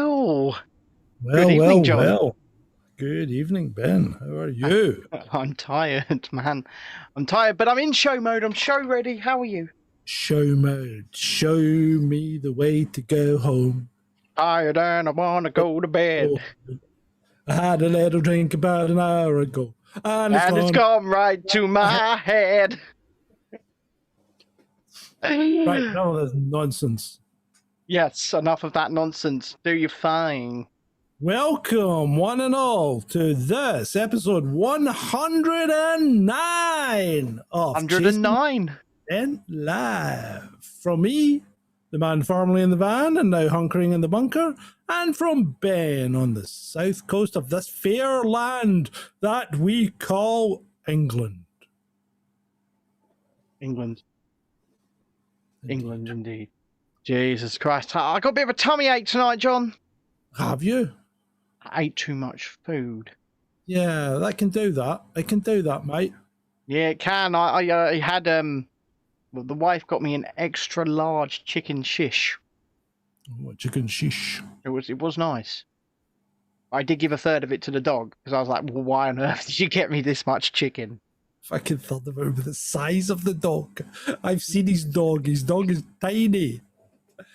Well. Well, Good evening, John. well. Good evening, Ben. How are you? I'm tired, man. I'm tired, but I'm in show mode. I'm show ready. How are you? Show mode. Show me the way to go home. Tired and I want to go to bed. I had a little drink about an hour ago. And It's gone right to my head. Right, no, that's nonsense. Yes, enough of that nonsense. Do you fine? Welcome, one and all, to this episode 109 of 109. And live. From me, the man formerly in the van and now hunkering in the bunker, and from Ben on the south coast of this fair land that we call England. England, indeed. Jesus Christ. I got a bit of a tummy ache tonight, John. Have you? I ate too much food. Yeah, that can do that. I can do that, mate. Yeah, it can. I had well, the wife got me an extra large chicken shish. Oh, chicken shish. It was nice. I did give a third of it to the dog because I was like, well, why on earth did you get me this much chicken? Fucking thought about the size of the dog. I've seen his dog. His dog is tiny.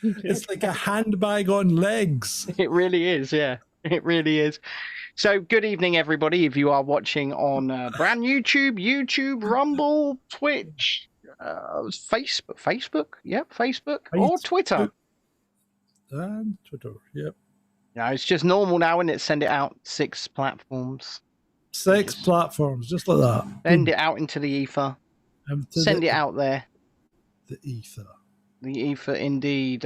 It's like a handbag on legs. It really is, yeah. It really is. So, good evening, everybody. If you are watching on brand YouTube, Rumble, Twitch, Facebook, or Twitter. And Twitter, yep. No, it's just normal now, and send it out 6 platforms. 6 platforms, just like that. Send it out into the ether. Send it out there. The ether. The ether, indeed.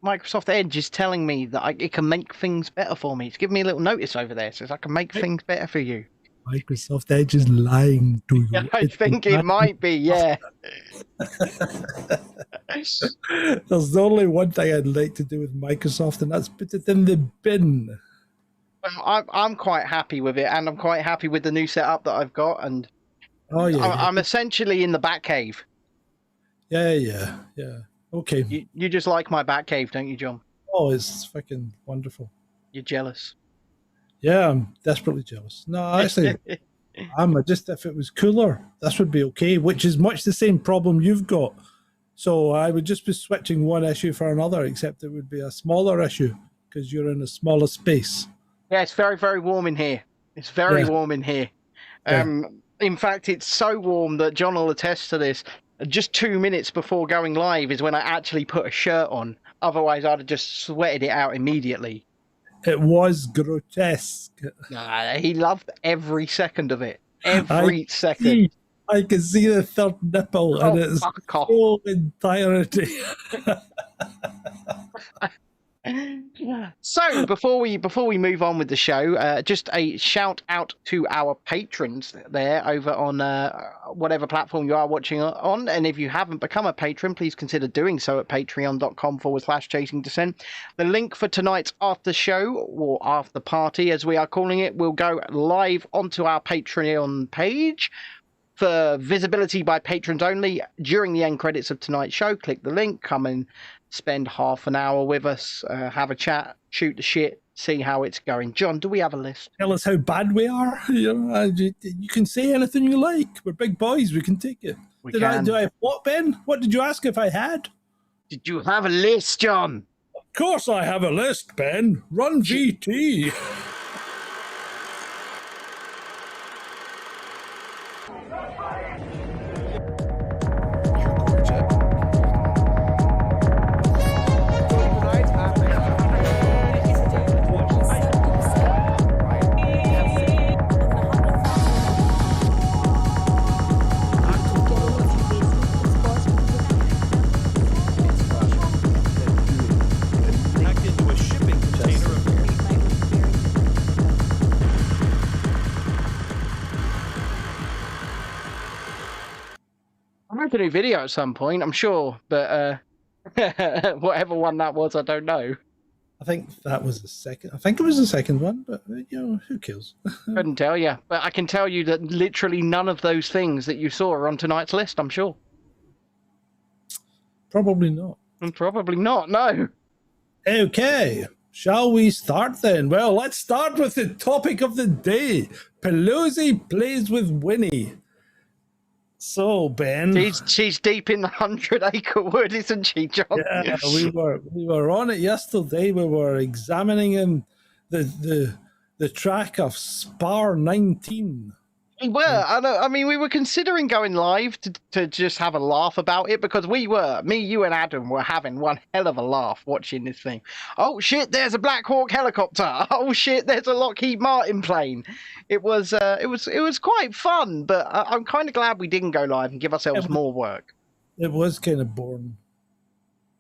Microsoft Edge is telling me that it can make things better for me. It's giving me a little notice over there. It says I can make things better for you. Microsoft Edge is lying to you. I think it might be, yeah. There's only one thing I'd like to do with Microsoft, and that's put it in the bin. I'm quite happy with it, and I'm quite happy with the new setup that I've got. And I'm essentially in the Batcave. Yeah. Okay. You just like my Batcave, don't you, John? Oh, it's fucking wonderful. You're jealous. Yeah, I'm desperately jealous. No, actually, just if it was cooler, this would be okay, which is much the same problem you've got. So I would just be switching one issue for another, except it would be a smaller issue because you're in a smaller space. Yeah, it's very, very warm in here. It's very warm in here. In fact, it's so warm that John will attest to this. Just 2 minutes before going live is when I actually put a shirt on. Otherwise, I'd have just sweated it out immediately. It was grotesque. He loved every second of it. Every second. I can see the third nipple in its whole entirety. So before we move on with the show, just a shout out to our patrons there over on whatever platform you are watching on, and if you haven't become a patron, please consider doing so at patreon.com/chasing Dissent. The link for tonight's after show, or after party as we are calling it, will go live onto our Patreon page for visibility by patrons only during the end credits of tonight's show. Click the link, come and spend half an hour with us, have a chat, shoot the shit, see how it's going. John, do we have a list? Tell us how bad we are. You can say anything you like. We're big boys. We can take it. Do I what, Ben? What did you ask if I had? Did you have a list, John? Of course I have a list, Ben. Run VT. A new video at some point, I'm sure, but whatever one that was, I don't know. I think that was the second. I think it was the second one, but who cares? Couldn't tell you, but I can tell you that literally none of those things that you saw are on tonight's list. I'm sure. Probably not. Probably not. No. Okay, shall we start then? Well, let's start with the topic of the day. Pelosi plays with Winnie. So, Ben. She's deep in the 100-acre wood, isn't she, John? Yeah, we were on it yesterday. We were examining the track of Spar 19. We were. I mean, we were considering going live to just have a laugh about it because me, you, and Adam were having one hell of a laugh watching this thing. Oh shit! There's a Black Hawk helicopter. Oh shit! There's a Lockheed Martin plane. It was quite fun, but I'm kind of glad we didn't go live and give ourselves more work. It was kind of boring.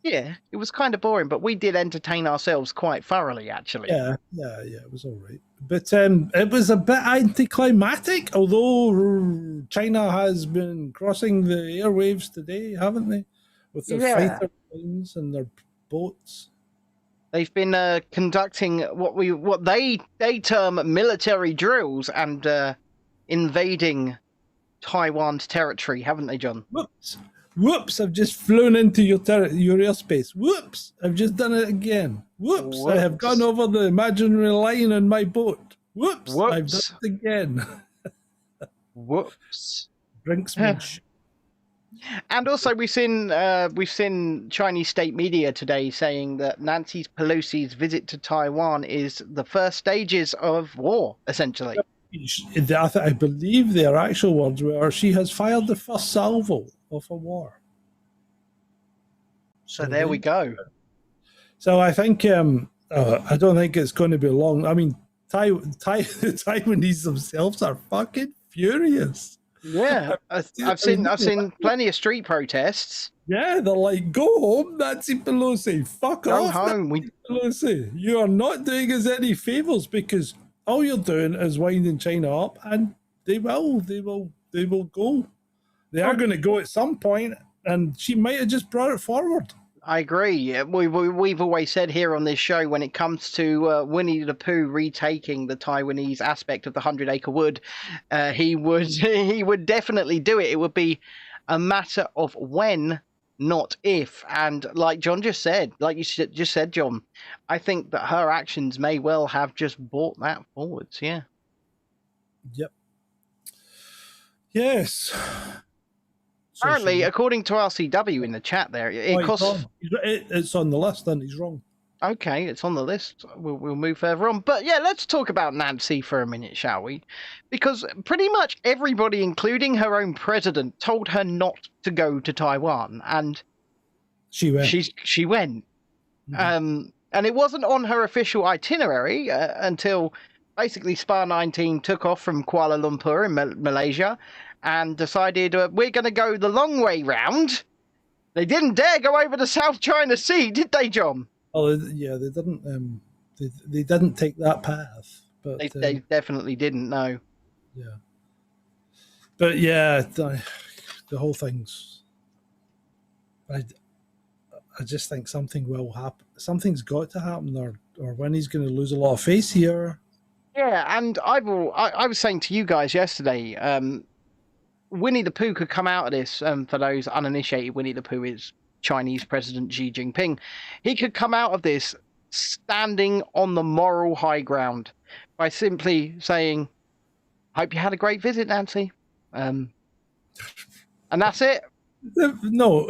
Yeah, it was kind of boring, but we did entertain ourselves quite thoroughly, actually. Yeah, it was all right. But it was a bit anticlimactic, although China has been crossing the airwaves today, haven't they? With their fighter planes and their boats. They've been conducting what they term military drills and invading Taiwan's territory, haven't they, John? Whoops, I've just flown into your airspace. Whoops, I've just done it again. Whoops, I have gone over the imaginary line on my boat. Whoops. I've done it again. Whoops. Brinksmanship. And also we've seen Chinese state media today saying that Nancy Pelosi's visit to Taiwan is the first stages of war, essentially. I believe their actual words were, she has fired the first salvo of a war. So there we go. So I think I don't think it's going to be long. I mean, the Taiwanese themselves are fucking furious. Yeah, I've seen plenty of street protests. Yeah, they're like, go home, Nancy Pelosi. Fuck off, Nancy Pelosi. You are not doing us any favors because all you're doing is winding China up, and they will go. They are going to go at some point, and she might have just brought it forward. I agree. We've always said here on this show, when it comes to Winnie the Pooh retaking the Taiwanese aspect of the 100-acre wood, he would definitely do it. It would be a matter of when, not if. And like John just said, John, I think that her actions may well have just brought that forwards. Yeah. Yep. Yes. Apparently, according to RCW in the chat there, it costs... It's on the list, and he's wrong. Okay, it's on the list. We'll move further on. But yeah, let's talk about Nancy for a minute, shall we? Because pretty much everybody, including her own president, told her not to go to Taiwan. And she went. She went. Mm-hmm. And it wasn't on her official itinerary until basically Spar 19 took off from Kuala Lumpur in Malaysia and decided we're going to go the long way round. They didn't dare go over the South China Sea, did they, John? Oh, yeah, they didn't. They didn't take that path, but they definitely didn't. No. Yeah. But yeah, the whole thing's. I just think something will happen. Something's got to happen, or Winnie's going to lose a lot of face here. Yeah, and I was saying to you guys yesterday, Winnie the Pooh could come out of this. For those uninitiated, Winnie the Pooh is Chinese President Xi Jinping. He could come out of this standing on the moral high ground by simply saying, "Hope you had a great visit, Nancy," and that's it. No,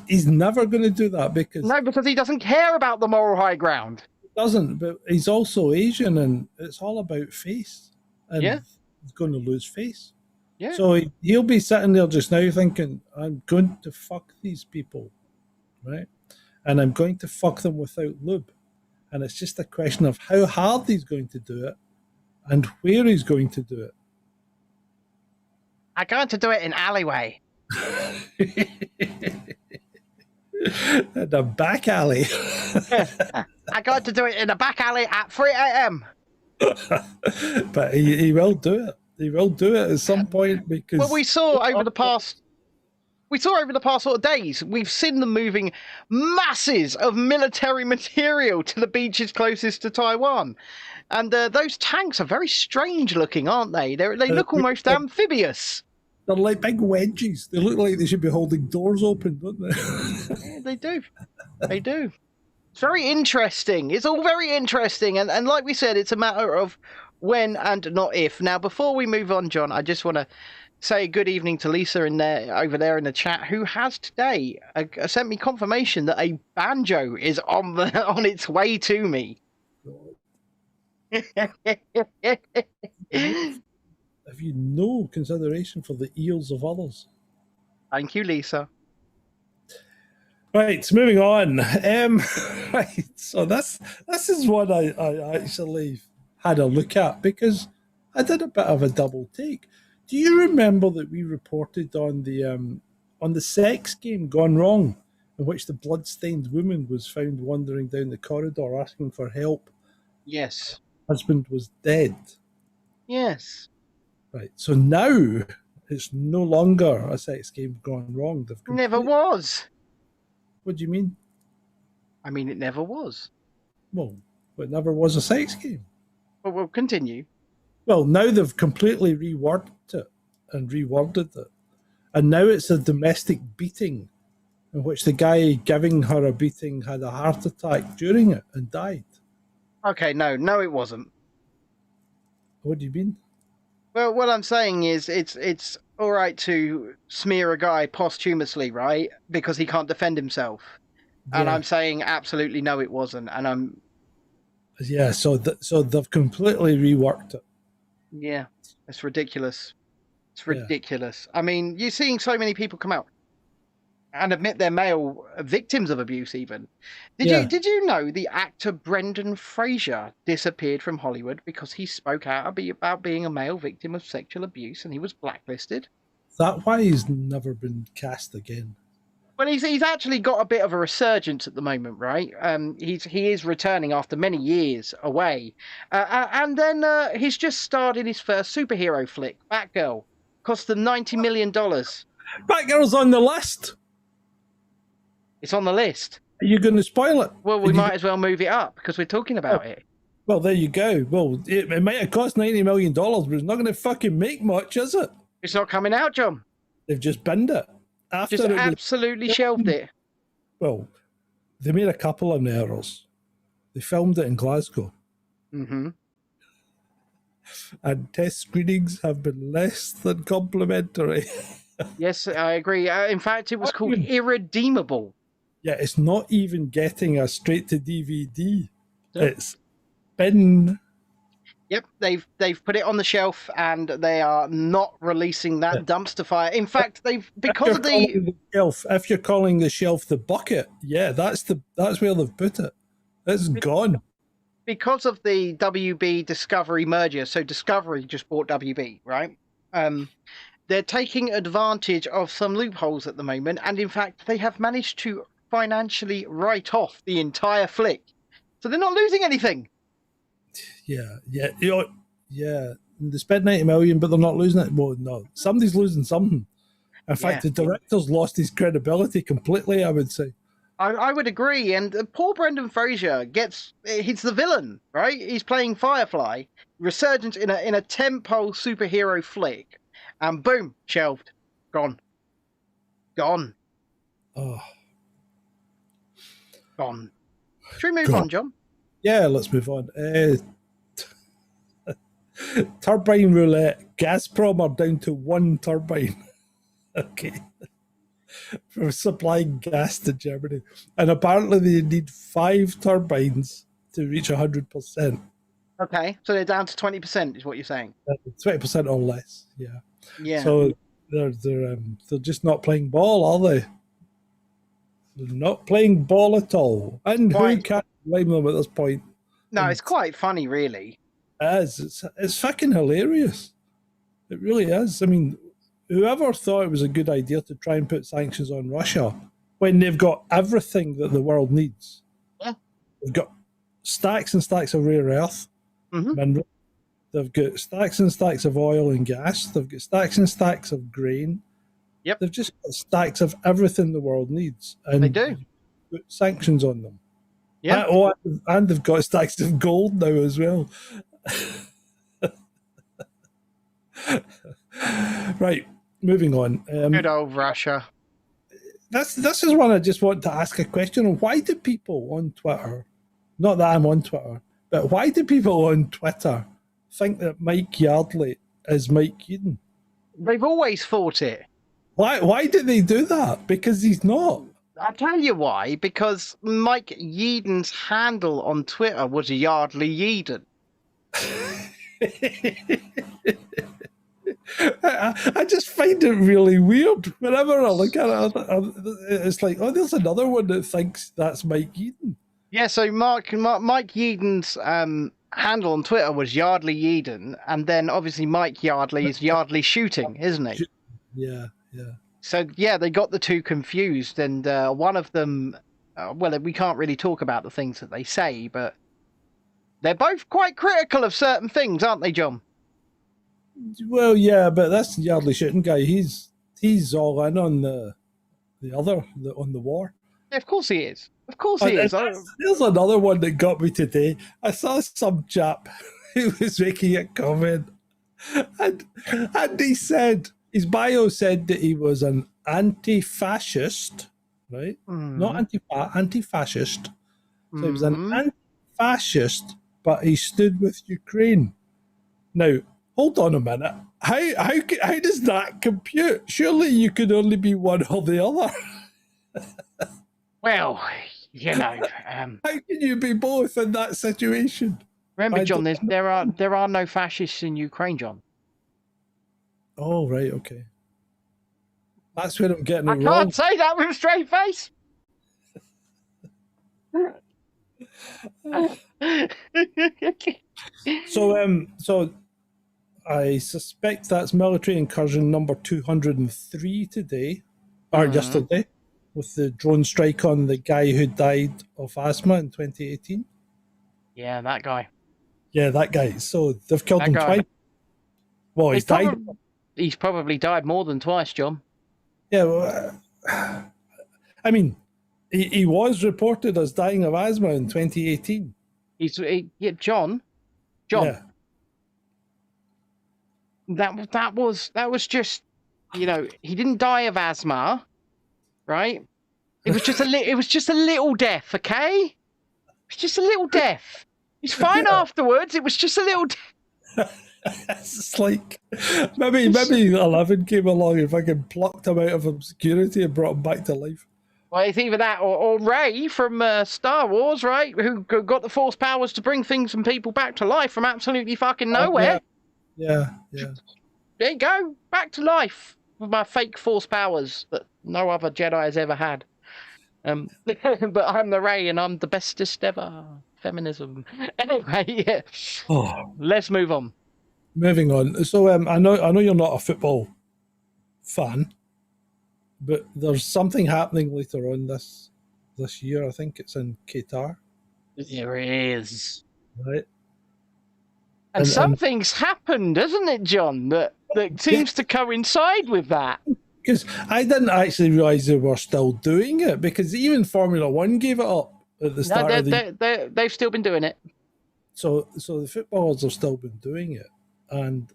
he's never going to do that because he doesn't care about the moral high ground. He doesn't, but he's also Asian, and it's all about face. And he's going to lose face. Yeah. So he'll be sitting there just now thinking, "I'm going to fuck these people, right? And I'm going to fuck them without lube." And it's just a question of how hard he's going to do it and where he's going to do it. I'm going to do it in alleyway. At the back alley. I'm going to do it in the back alley at 3 a.m. But he will do it. He will do it at some point because. Well, we saw over the past sort of days, we've seen them moving masses of military material to the beaches closest to Taiwan, and those tanks are very strange looking, aren't they? They look almost amphibious. They're like big wedges. They look like they should be holding doors open, don't they? Yeah, they do. They do. It's very interesting. It's all very interesting. And like we said, it's a matter of when and not if. Now, before we move on, John, I just want to say good evening to Lisa in there over there in the chat, who has today sent me confirmation that a banjo is on on its way to me. Have you no consideration for the ears of others? Thank you, Lisa. Right, moving on. Right, so this is what I actually had a look at, because I did a bit of a double take. Do you remember that we reported on the sex game gone wrong, in which the blood-stained woman was found wandering down the corridor asking for help? Yes. Husband was dead. Yes. Right, so now it's no longer a sex game gone wrong. Never was. What do you mean? I mean, it never was. Well, it never was a sex game. But we'll continue. Well, now they've completely reworded it. And now it's a domestic beating, in which the guy giving her a beating had a heart attack during it and died. Okay, no, it wasn't. What do you mean? Well, what I'm saying is it's all right to smear a guy posthumously, right? Because he can't defend himself. And Yeah. I'm saying absolutely no, it wasn't. And I'm... Yeah, so they've completely reworked it. Yeah, it's ridiculous. It's ridiculous. Yeah. I mean, you're seeing so many people come out and admit they're male victims of abuse even. Did you know the actor Brendan Fraser disappeared from Hollywood because he spoke out about being a male victim of sexual abuse, and he was blacklisted? Is that why he's never been cast again? Well, he's actually got a bit of a resurgence at the moment, right? He is returning after many years away, and then he's just starred in his first superhero flick, Batgirl. Cost them $90 million. Batgirl's on the list. It's on the list. Are you going to spoil it? Well, we might as well move it up because we're talking about it. Well, there you go. Well, it might have cost $90 million, but it's not going to fucking make much, is it? It's not coming out, John. They've just binned it. Just absolutely shelved it. Well, they made a couple of errors. They filmed it in Glasgow. Mm-hmm. And test screenings have been less than complimentary. Yes, I agree. In fact, it was called Irredeemable. Yeah, it's not even getting a straight to DVD. Yep. It's been... Yep, they've put it on the shelf, and they are not releasing that dumpster fire. In fact, because of the shelf. If you're calling the shelf the bucket, yeah, that's where they've put it. It's gone. Because of the WB Discovery merger, so Discovery just bought WB, right? They're taking advantage of some loopholes at the moment, and in fact, they have managed to financially write off the entire flick, so they're not losing anything. Yeah. They spent $90 million, but they're not losing it. Well, no, somebody's losing something. In fact, the director's lost his credibility completely, I would say. I would agree. And poor Brendan Fraser he's the villain, right? He's playing Firefly, resurgence in a tentpole superhero flick, and boom, shelved, gone. Oh, gone. Should we move on, John? Yeah, let's move on. Turbine roulette. Gazprom are down to one turbine. Okay. For supplying gas to Germany. And apparently they need 5 turbines to reach 100%. Okay, so they're down to 20%, is what you're saying? 20% or less, yeah. Yeah. So they're just not playing ball, are they? They're not playing ball at all. And who can blame them at this point? No, it's quite funny, really. It is. It's fucking hilarious. It really is. I mean, whoever thought it was a good idea to try and put sanctions on Russia when they've got everything that the world needs? Yeah. They've got stacks and stacks of rare earth, mineral. They've got stacks and stacks of oil and gas. They've got stacks and stacks of grain. Yep. They've just got stacks of everything the world needs. And they do. Put sanctions on them. Yeah. And they've got stacks of gold now as well. Right, moving on. Good old Russia. this is one I just want to ask a question on. Why do people on Twitter, not that I'm on Twitter, but why do people on Twitter think that Mike Yardley is Mike Eden? They've always thought it. Why do they do that? Because he's not. I'll tell you why. Because Mike Yeadon's handle on Twitter was Yardley Yeadon. I just find it really weird. Whenever I look at it, it's like, oh, there's another one that thinks that's Mike Yeadon. Yeah, so Mike Yeadon's handle on Twitter was Yardley Yeadon, and then obviously Mike Yardley is Yardley Shooting, isn't he? Yeah. So, yeah, they got the two confused, and one of them, well, we can't really talk about the things that they say, but they're both quite critical of certain things, aren't they, John? Well, yeah, but that's the Yardley Shooting guy. He's all in on the war. Yeah, of course he is. Of course he is. There's another one that got me today. I saw some chap who was making a comment, and he said, his bio said that he was an anti-fascist, right? Not anti-fascist. So he was an anti-fascist, but he stood with Ukraine. Now, hold on a minute. How does that compute? Surely you could only be one or the other. Well, you know. How can you be both in that situation? Remember, John, there are no fascists in Ukraine, John. Oh, right, okay. That's where I'm getting it wrong. I can't say that with a straight face. So I suspect that's military incursion number 203 today, or yesterday, with the drone strike on the guy who died of asthma in 2018. Yeah, that guy. Yeah, that guy. So they've killed him twice. Well, he's died. He's probably died more than twice, John. Yeah, well, I mean, he was reported as dying of asthma in 2018. John. Yeah. That was just, you know, he didn't die of asthma, right? It was just a little death, okay? It was just a little death. He's fine afterwards. It was just a little death. It's like maybe 11 came along and fucking plucked him out of obscurity and brought him back to life. Well, it's either that or Rey from Star Wars, right? Who got the Force powers to bring things and people back to life from absolutely fucking nowhere. Yeah. There you go, back to life with my fake Force powers that no other Jedi has ever had. But I'm the Rey and I'm the bestest ever. Feminism. Anyway, yeah. Let's move on. Moving on. So I know you're not a football fan, but there's something happening later on this year. I think it's in Gettr. There is. Right. And something's happened, hasn't it, John, that seems to coincide with that. Because I didn't actually realise they were still doing it, because even Formula One gave it up at the start of the... They've still been doing it. So the footballers have still been doing it, and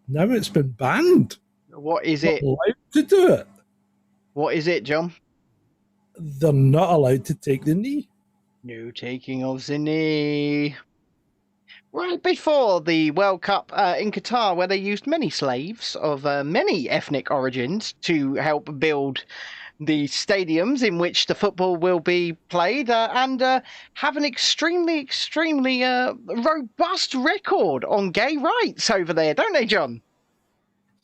now it's been banned. What is it? Not allowed to do it. What is it, John? They're not allowed to take the knee. No taking of the knee. Right before the World Cup in Qatar, where they used many slaves of many ethnic origins to help build the stadiums in which the football will be played, and have an extremely robust record on gay rights over there, don't they, John?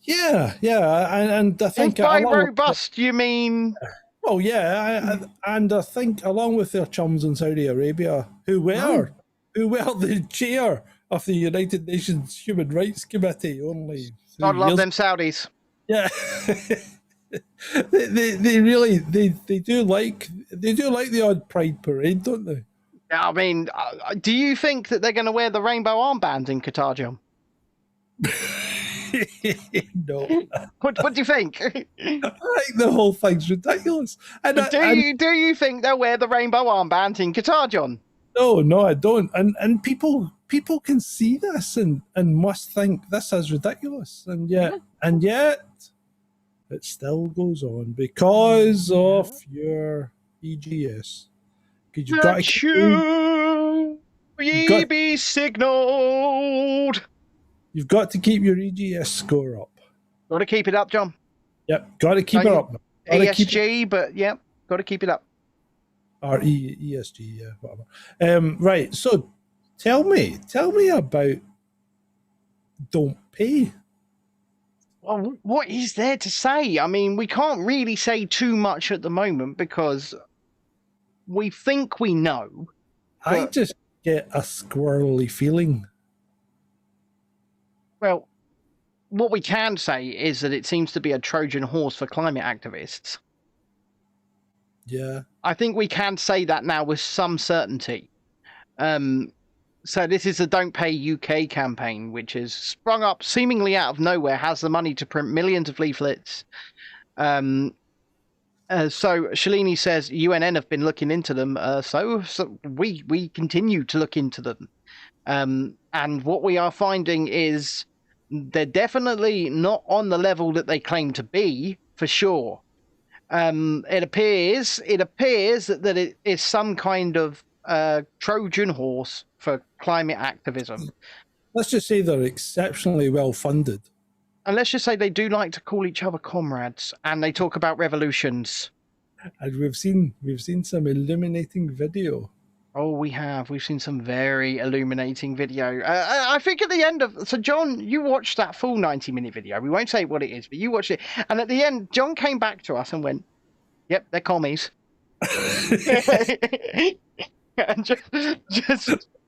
Yeah, and I think... And by robust, you mean... Well, yeah, and I think along with their chums in Saudi Arabia, who were the chair of the United Nations Human Rights Committee only... God love them Saudis. Yeah. they really do like the odd pride parade, don't they? I mean, do you think that they're going to wear the rainbow armband in Qatar, John? No. What do you think? I think the whole thing's ridiculous. And do you think they'll wear the rainbow armband in Qatar, John? No, I don't. And people can see this and must think this is ridiculous. And yet It still goes on because of your EGS. Because you've got to keep ye got, be signaled. you've got to keep your EGS score up. Got to keep it up, John. Yep, got to keep it up. ESG, but yeah, got to keep it up. Or ESG, yeah, whatever. Right, so tell me about Don't Pay. Well, what is there to say? I mean, we can't really say too much at the moment because we think we know. I just get a squirrely feeling. Well, what we can say is that it seems to be a Trojan horse for climate activists. Yeah. I think we can say that now with some certainty. So this is the Don't Pay UK campaign, which has sprung up seemingly out of nowhere, has the money to print millions of leaflets. So Shalini says UNN have been looking into them. So we continue to look into them. And what we are finding is they're definitely not on the level that they claim to be, for sure. It appears that it is some kind of Trojan horse for climate activism. Let's just say they're exceptionally well funded. And let's just say they do like to call each other comrades, and they talk about revolutions. And we've seen some illuminating video. Oh, we have. We've seen some very illuminating video. I think at the end of... So, John, you watched that full 90-minute video. We won't say what it is, but you watched it. And at the end, John came back to us and went, yep, they're commies. And just...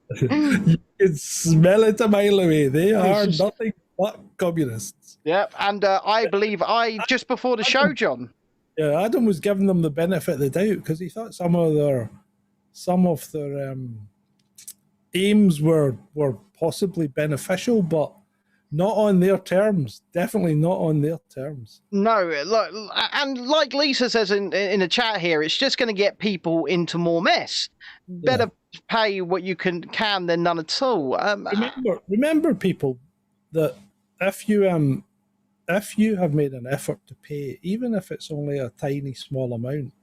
You can smell it a mile away. They are nothing but communists. Yep, and I believe just before the show, John... Yeah, Adam was giving them the benefit of the doubt because he thought some of their aims were possibly beneficial, but not on their terms. Definitely not on their terms. No, and like Lisa says in the chat here, it's just going to get people into more mess. Better pay what you can than none at all. Remember, people, that if you have made an effort to pay, even if it's only a tiny small amount,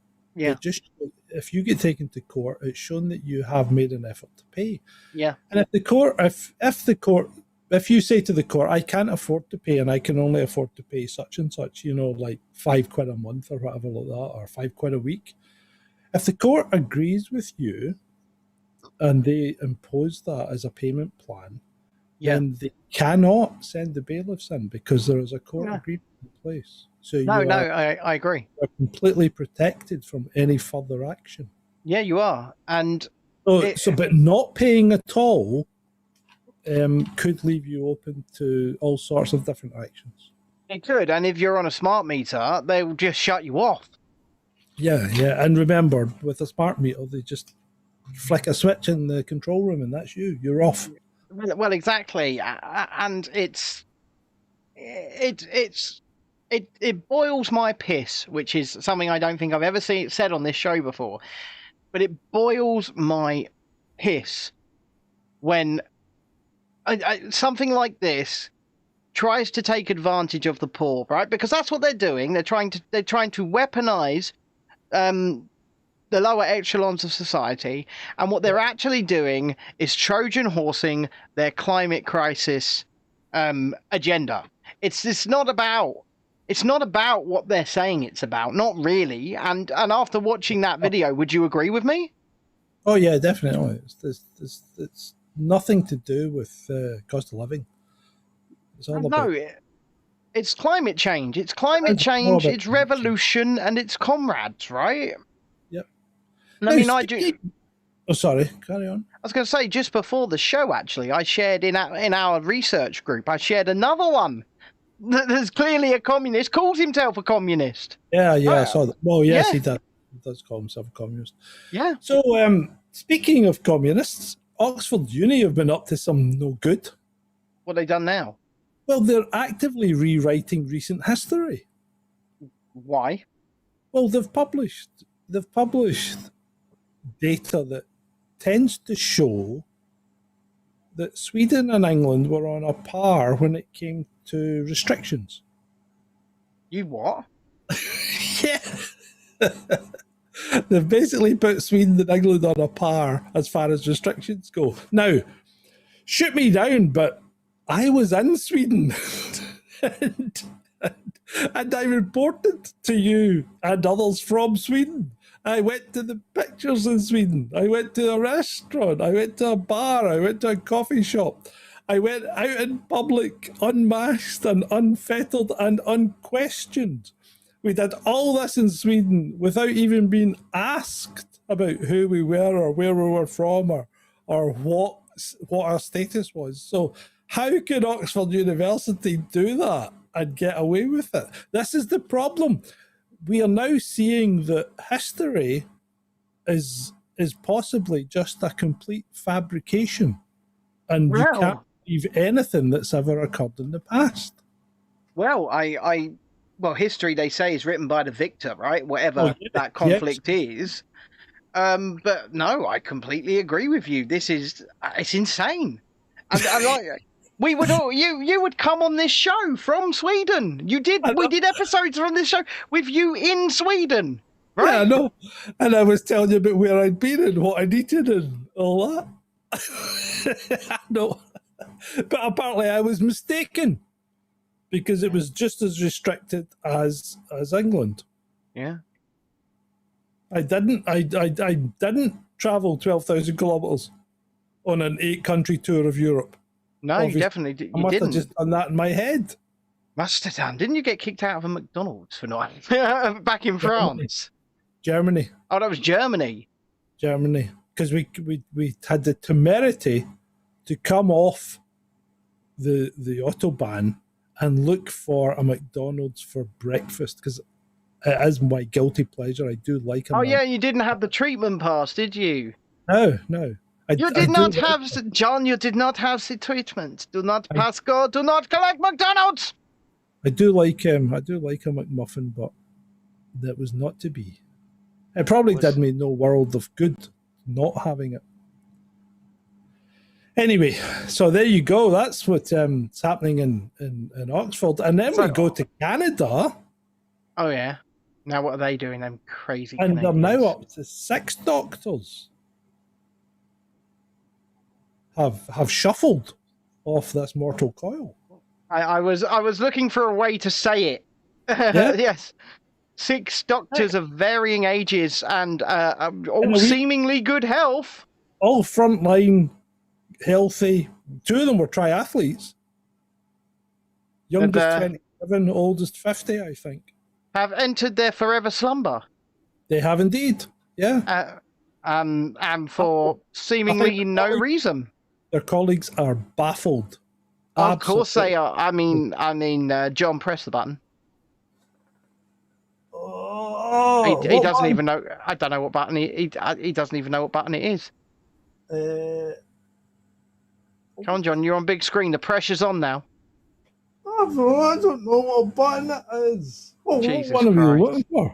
if you get taken to court, it's shown that you have made an effort to pay. Yeah. And if you say to the court, I can't afford to pay and I can only afford to pay such and such, like £5 a month or whatever like that, or £5 a week. If the court agrees with you and they impose that as a payment plan, then they cannot send the bailiffs in because there is a court agreement in place. So I agree. You're completely protected from any further action. Yeah, you are. And but not paying at all could leave you open to all sorts of different actions. It could, and if you're on a smart meter, they'll just shut you off. Yeah, and remember, with a smart meter, they just flick a switch in the control room and that's you. You're off. Well, exactly, and it boils my piss, which is something I don't think I've ever said on this show before, but it boils my piss when something like this tries to take advantage of the poor, right? Because that's what they're doing. They're trying to weaponize the lower echelons of society, and what they're actually doing is Trojan horsing their climate crisis agenda. It's not about what they're saying it's about, not really. And after watching that video, would you agree with me? Oh yeah, definitely. It's nothing to do with cost of living. It's all about... it's climate change. It's climate change. It's revolution, and it's comrades, right? Yep. I mean, I do. Oh, sorry. Carry on. I was going to say, just before the show, actually, I shared in our research group, I shared another one there's clearly a communist, calls himself a communist. Yeah, I saw that. Well, yes, he does. He does call himself a communist. Yeah. So, speaking of communists, Oxford Uni have been up to some no good. What have they done now? Well, they're actively rewriting recent history. Why? Well, they've published data that tends to show that Sweden and England were on a par when it came to restrictions. You what? Yeah. They've basically put Sweden and England on a par as far as restrictions go. Now, shoot me down, but I was in Sweden and I reported to you and others from Sweden. I went to the pictures in Sweden. I went to a restaurant. I went to a bar. I went to a coffee shop. I went out in public, unmasked and unfettered and unquestioned. We did all this in Sweden without even being asked about who we were or where we were from or what our status was. So how could Oxford University do that and get away with it? This is the problem. We are now seeing that history is possibly just a complete fabrication, and you can't believe anything that's ever occurred in the past. Well, well, history, they say, is written by the victor, right? Whatever that conflict is. But no, I completely agree with you. It's insane. I like it. We would all, you would come on this show from Sweden. We did episodes on this show with you in Sweden, right? Yeah, I know. And I was telling you about where I'd been and what I'd eaten and all that. I know. But apparently I was mistaken because it was just as restricted as England. Yeah. I didn't travel 12,000 kilometers on an 8-country tour of Europe. No, obviously, you definitely didn't. I must have just done that in my head. Must have done. Didn't you get kicked out of a McDonald's for not back in France? Germany. Oh, that was Germany. Germany, because we had the temerity to come off the autobahn and look for a McDonald's for breakfast, because it is my guilty pleasure. I do like them. Oh yeah, you didn't have the treatment pass, did you? No. You did not have the treatment. Do not pass go. Do not collect McDonald's. I do like him. I do like a McMuffin, but that was not to be. It probably did me no world of good not having it. Anyway, so there you go. That's what's happening in Oxford, and then we go to Canada. Oh yeah. Now what are they doing? Them crazy. And Canadians? they're now up to 6 doctors. Have shuffled off this mortal coil. I was looking for a way to say it. Yeah? Yes, 6 doctors of varying ages and all seemingly good health. All frontline, healthy. 2 of them were triathletes. Youngest 27, oldest 50, I think. Have entered their forever slumber. They have indeed. Yeah. And for seemingly no reason. Their colleagues are baffled. Of course they are. I mean, John, press the button. Oh, he doesn't even know. I don't know what button he doesn't even know what button it is. Come on, John, you're on big screen. The pressure's on now. I don't know what button it is. What Jesus one are we looking for?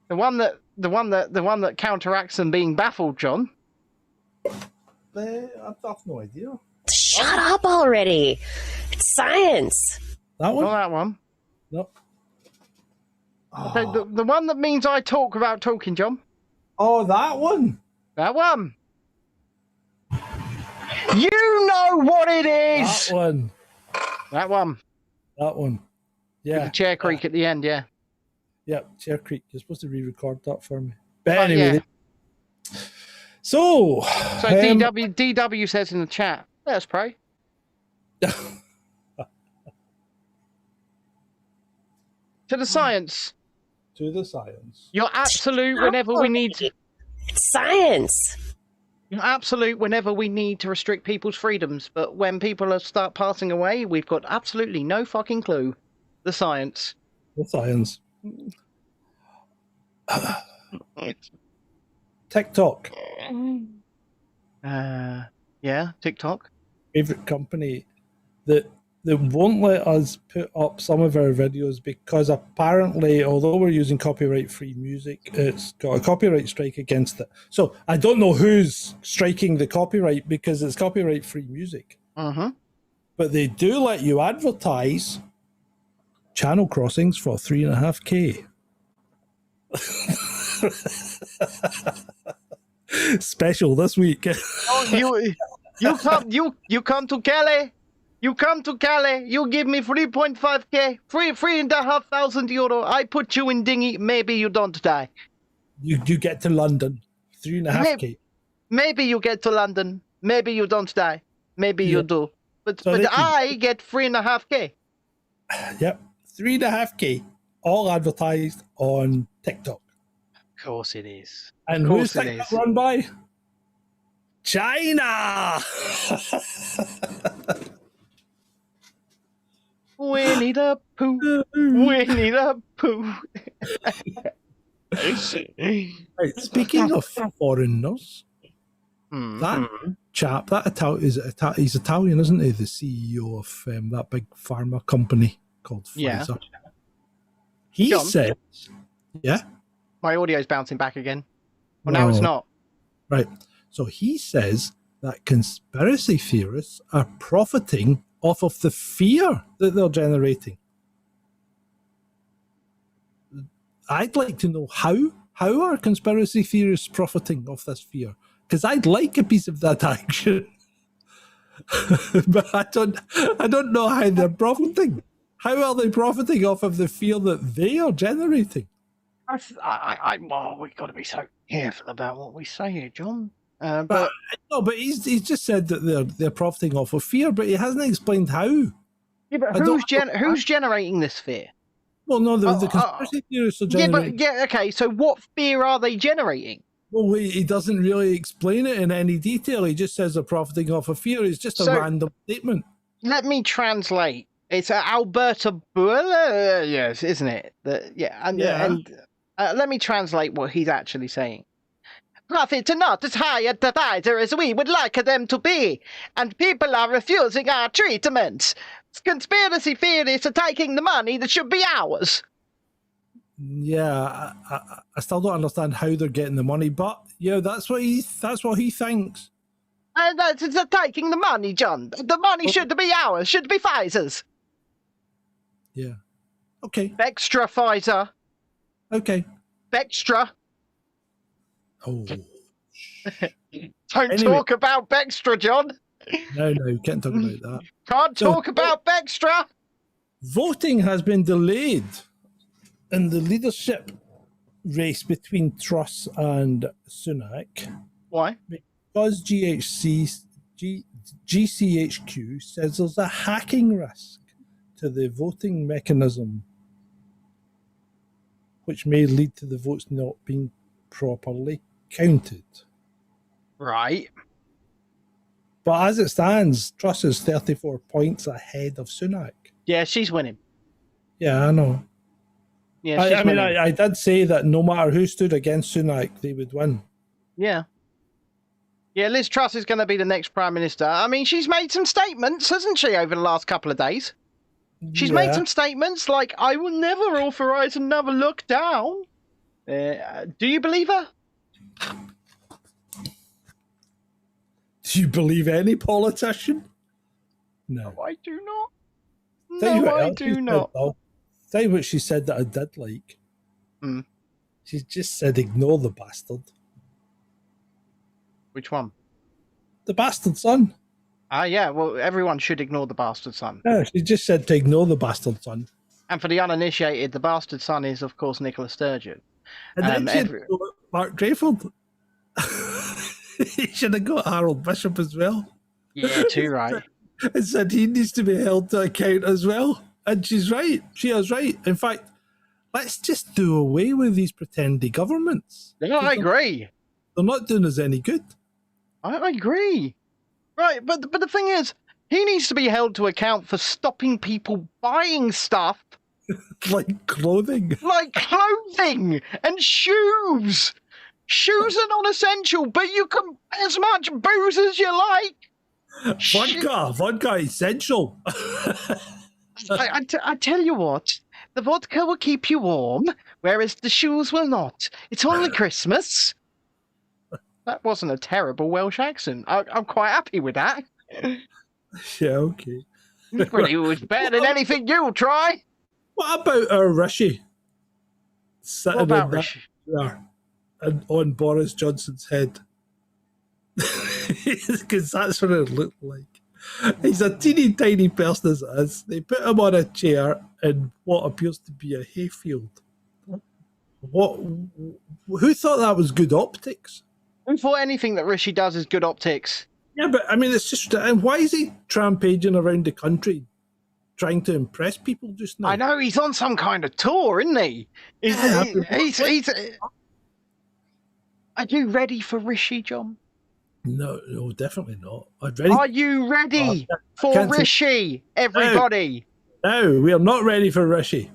The one that counteracts them being baffled, John. I have no idea. Shut up already. It's science. That one? Not that one. No. The one that means I talk without talking, John. Oh, that one. That one. You know what it is. That one. That one. That one. Yeah. With the chair creak at the end, yeah. Yeah, chair creak. You're supposed to re-record that for me. But anyway. Yeah. So DW says in the chat, let us pray. To the science. To the science. You're absolute whenever we need to. It's science. You're absolute whenever we need to restrict people's freedoms, but when people start passing away, we've got absolutely no fucking clue. The science. The science. TikTok. Yeah, TikTok. Favorite company that won't let us put up some of our videos because apparently, although we're using copyright-free music, it's got a copyright strike against it. So I don't know who's striking the copyright because it's copyright-free music. Mm-hmm. But they do let you advertise channel crossings for 3.5K. Special this week. Oh, you come to Calais. You come to Calais. You give me 3.5K, 3,500 euro. I put you in dinghy. Maybe you don't die. You get to London, 3.5K. Maybe you get to London. Maybe you don't die. Maybe you do. But So I get 3.5K. Yep, 3.5K, all advertised on TikTok. Of course it is. And who's TikTok run by? China. Winnie the Pooh. Winnie the Pooh. Right, speaking of foreigners, that chap, he's Italian, isn't he? The CEO of that big pharma company called Pfizer. He says, yeah? My audio's bouncing back again. Well, now it's not. Right. So he says that conspiracy theorists are profiting off of the fear that they're generating. I'd like to know how are conspiracy theorists profiting off this fear? Because I'd like a piece of that action. But I don't know how they're profiting. How are they profiting off of the fear that they are generating? Well, we've got to be so careful about what we say here, John. But he's just said that they're profiting off of fear, but he hasn't explained how. Yeah, but who's generating this fear? Well, no, the conspiracy theorists are generating. Okay. So what fear are they generating? Well, he doesn't really explain it in any detail. He just says they're profiting off of fear. It's just a random statement. Let me translate. It's Alberta Buller, yes, isn't it? Let me translate what he's actually saying. Profits are not as high at the Pfizer as we would like them to be, and people are refusing our treatments. Conspiracy theorists are taking the money that should be ours. Yeah, I still don't understand how they're getting the money, but yeah, that's what he thinks. And that's taking the money, John. The money should be ours. Should be Pfizer's. Yeah. Okay. Extra Pfizer. Okay. Bextra. Oh. Don't talk about Bextra, John. No, you can't talk about that. Can't talk about Bextra. Voting has been delayed in the leadership race between Truss and Sunak. Why? Because GCHQ says there's a hacking risk to the voting mechanism, which may lead to the votes not being properly counted. Right. But as it stands, Truss is 34 points ahead of Sunak. Yeah, she's winning. Yeah, I know. Yeah, I did say that no matter who stood against Sunak, they would win. Yeah. Yeah, Liz Truss is going to be the next Prime Minister. I mean, she's made some statements, hasn't she, over the last couple of days? She's made some statements like, I will never authorise another lockdown. Do you believe her? Do you believe any politician? No. I do not. I do not. Tell you what she said that I did like. She just said, ignore the bastard. Which one? The bastard son. Yeah, well, everyone should ignore the bastard son. Yeah, she just said to ignore the bastard son. And for the uninitiated, the bastard son is, of course, Nicola Sturgeon. And then Mark Drayford. He should have got Harold Bishop as well. Yeah, too right. And said he needs to be held to account as well. And she's right. She is right. In fact, let's just do away with these pretendy governments. Yeah, I agree. They're not doing us any good. I agree. Right, but the thing is, he needs to be held to account for stopping people buying stuff. Like clothing. Like clothing and shoes. Shoes are non-essential, but you can buy as much booze as you like. Vodka essential. I tell you what, the vodka will keep you warm, whereas the shoes will not. It's only Christmas. That wasn't a terrible Welsh accent. I'm quite happy with that. Yeah, okay. Well, it was better than anything you'll try. What about our Rishi sitting What about in that Rishi? chair and on Boris Johnson's head? Because that's what it looked like. He's a teeny tiny person as it is. They put him on a chair in what appears to be a hayfield. What? Who thought that was good optics? Who thought anything that Rishi does is good optics? Yeah, but I mean, it's just. And why is he trampaging around the country trying to impress people just now? I know he's on some kind of tour, isn't he? He's Are you ready for Rishi, John? No, definitely not. I'm ready. Are you ready for Rishi, everybody? No, we are not ready for Rishi.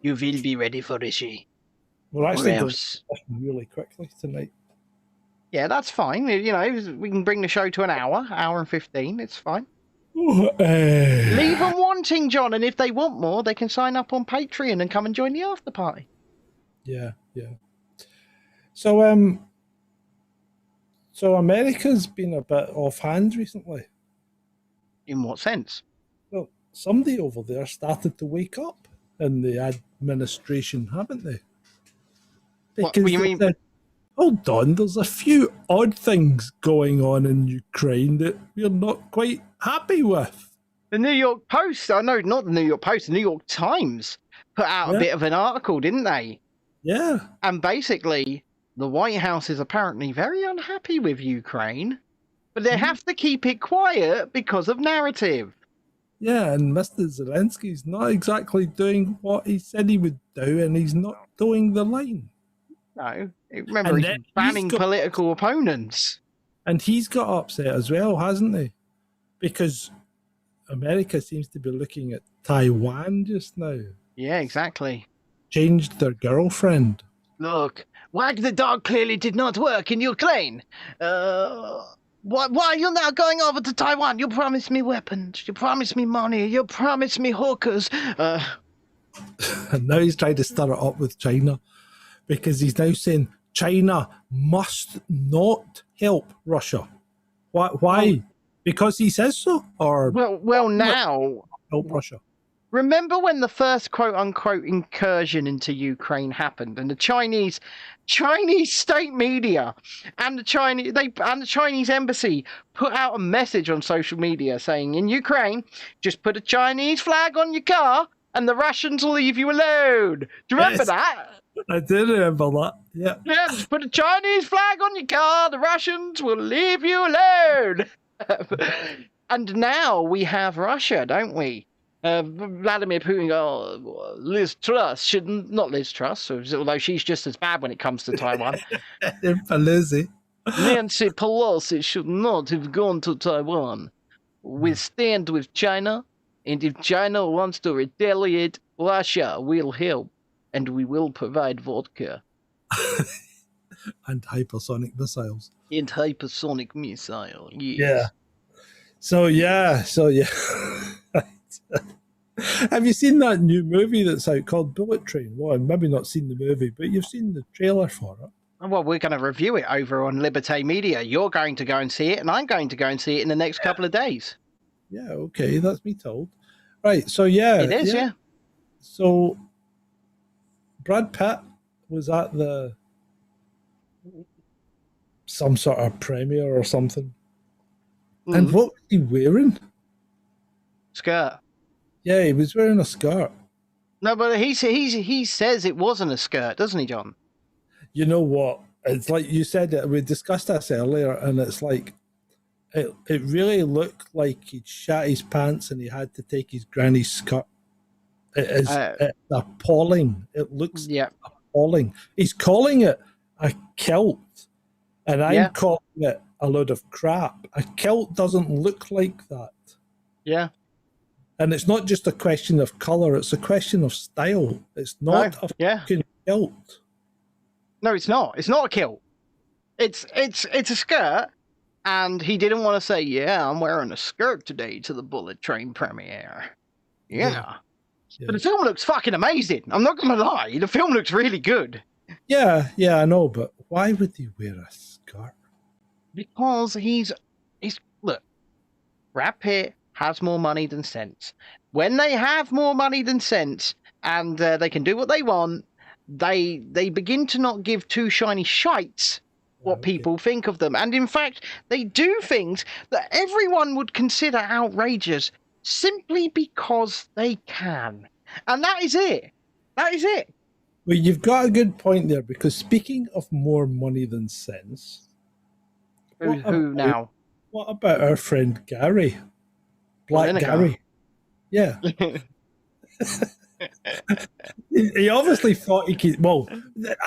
You will be ready for Rishi. We're actually Or going else. really quickly tonight. Yeah, that's fine. You know, we can bring the show to an hour and 15. It's fine. Leave them wanting, John, and if they want more, they can sign up on Patreon and come and join the after party. Yeah. So America's been a bit offhand recently. In what sense? Well, somebody over there started to wake up in the administration, haven't they? What do you mean? Hold on, there's a few odd things going on in Ukraine that we're not quite happy with. The New York Post, no, not the New York Post, the New York Times put out a bit of an article, didn't they? Yeah. And basically, the White House is apparently very unhappy with Ukraine, but they have to keep it quiet because of narrative. Yeah, and Mr. Zelensky's not exactly doing what he said he would do, and he's not doing the line. No, remember, he's banning political opponents. And he's got upset as well, hasn't he? Because America seems to be looking at Taiwan just now. Yeah, exactly. Changed their girlfriend. Look, wag the dog clearly did not work in Ukraine. Why are you now going over to Taiwan? You promised me weapons. You promised me money. You promised me hookers. And now he's trying to stir it up with China. Because he's now saying China must not help Russia. Why? Because he says so? Or well, now help Russia. Remember when the first quote-unquote incursion into Ukraine happened, and the Chinese state media and the Chinese embassy put out a message on social media saying, in Ukraine, just put a Chinese flag on your car and the Russians will leave you alone. Do you remember that? I did remember that. Yeah. Yeah, just put a Chinese flag on your car, the Russians will leave you alone. And now we have Russia, don't we? Vladimir Putin, Liz Truss not Liz Truss, although she's just as bad when it comes to Taiwan. Pelosi. Nancy Pelosi should not have gone to Taiwan. We stand with China, and if China wants to retaliate, Russia will help, and we will provide vodka. And hypersonic missiles. And hypersonic missile, yes. Yeah. So yeah. Have you seen that new movie that's out called Bullet Train? Well, I've maybe not seen the movie, but you've seen the trailer for it. Well, we're going to review it over on Liberté Media. You're going to go and see it, and I'm going to go and see it in the next couple of days. Yeah, okay, that's me told. Right, so yeah. It is, yeah. So Brad Pitt was at some sort of premiere or something. Mm. And what was he wearing? Skirt. Yeah, he was wearing a skirt. No, but he says it wasn't a skirt, doesn't he, John? You know what? It's like you said that we discussed this earlier, and it's like it really looked like he'd shat his pants and he had to take his granny's skirt. It's appalling. It looks appalling. He's calling it a kilt, and I'm calling it a load of crap. A kilt doesn't look like that. Yeah. And it's not just a question of colour, it's a question of style. It's not a fucking kilt. No, it's not. It's not a kilt. It's a skirt, and he didn't want to say, yeah, I'm wearing a skirt today to the Bullet Train premiere. Yeah. But the film looks fucking amazing. I'm not going to lie. The film looks really good. Yeah, I know, but why would he wear a skirt? Because he's look, Brad Pitt has more money than sense. When they have more money than sense and they can do what they want, they begin to not give two shiny shites what people think of them. And in fact, they do things that everyone would consider outrageous simply because they can. And that is it. That is it. Well, you've got a good point there, because speaking of more money than sense, Who now? what about our friend Gary? Black Gary. Yeah. He obviously thought he could. Well,